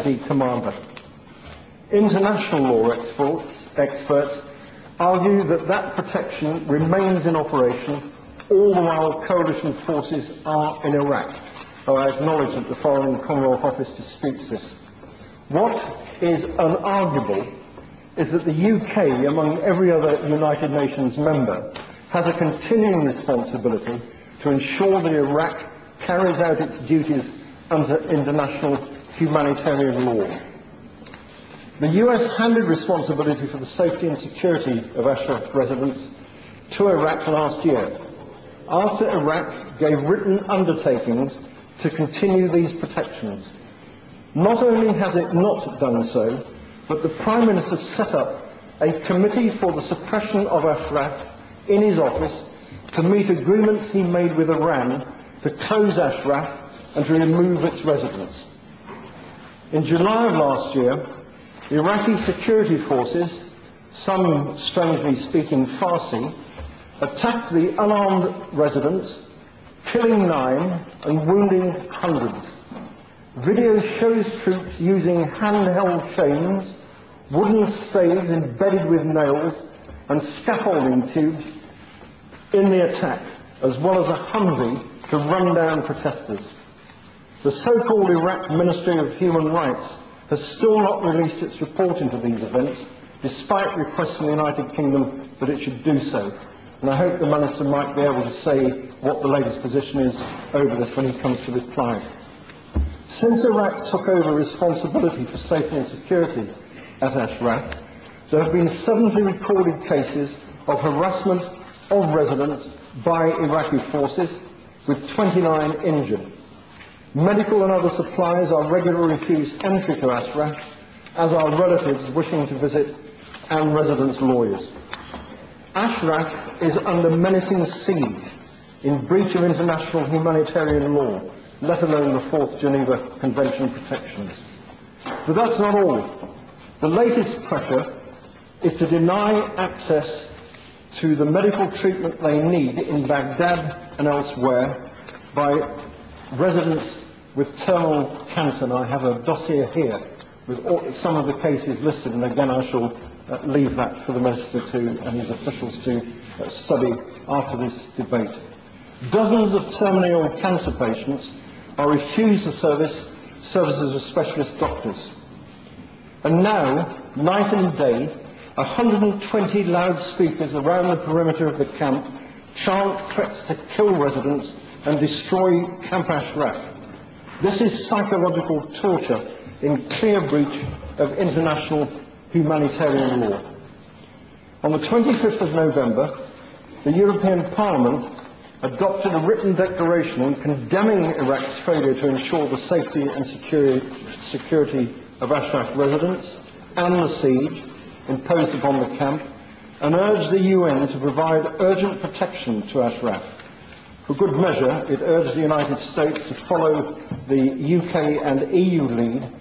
deputy commander. International law experts argue that that protection remains in operation all the while coalition forces are in Iraq. Though I acknowledge that the Foreign and Commonwealth Office disputes this. What is unarguable is that the UK, among every other United Nations member, has a continuing responsibility to ensure that Iraq carries out its duties under international humanitarian law. The US handed responsibility for the safety and security of Ashraf residents to Iraq last year, after Iraq gave written undertakings to continue these protections. Not only has it not done so, but the Prime Minister set up a committee for the suppression of Ashraf in his office to meet agreements he made with Iran to close Ashraf and to remove its residents. In July of last year, the Iraqi security forces, some strangely speaking Farsi, attacked the unarmed residents, killing 9 and wounding hundreds. Video shows troops using handheld chains, wooden staves embedded with nails and scaffolding tubes in the attack, as well as a Humvee to run down protesters. The so-called Iraq Ministry of Human Rights has still not released its report into these events, despite requests from the United Kingdom that it should do so. And I hope the Minister might be able to say what the latest position is over this when he comes to reply. Since Iraq took over responsibility for safety and security at Ashraf, there have been 70 recorded cases of harassment of residents by Iraqi forces, with 29 injured. Medical and other supplies are regularly refused entry to Ashraf, as are relatives wishing to visit and residents' lawyers. Ashraf is under menacing siege in breach of international humanitarian law, let alone the Fourth Geneva Convention protections. But that's not all. The latest pressure is to deny access to the medical treatment they need in Baghdad and elsewhere by residents with terminal cancer. And I have a dossier here with some of the cases listed, and again I shall leave that for the Minister and his officials to study after this debate. Dozens of terminally ill cancer patients are refused the services of specialist doctors. And now, night and day, 120 loudspeakers around the perimeter of the camp chant threats to kill residents and destroy Camp Ashraf. This is psychological torture in clear breach of international humanitarian law. On the 25th of November, the European Parliament adopted a written declaration condemning Iraq's failure to ensure the safety and security of Ashraf residents and the siege imposed upon the camp, and urged the UN to provide urgent protection to Ashraf. For good measure, it urged the United States to follow the UK and EU lead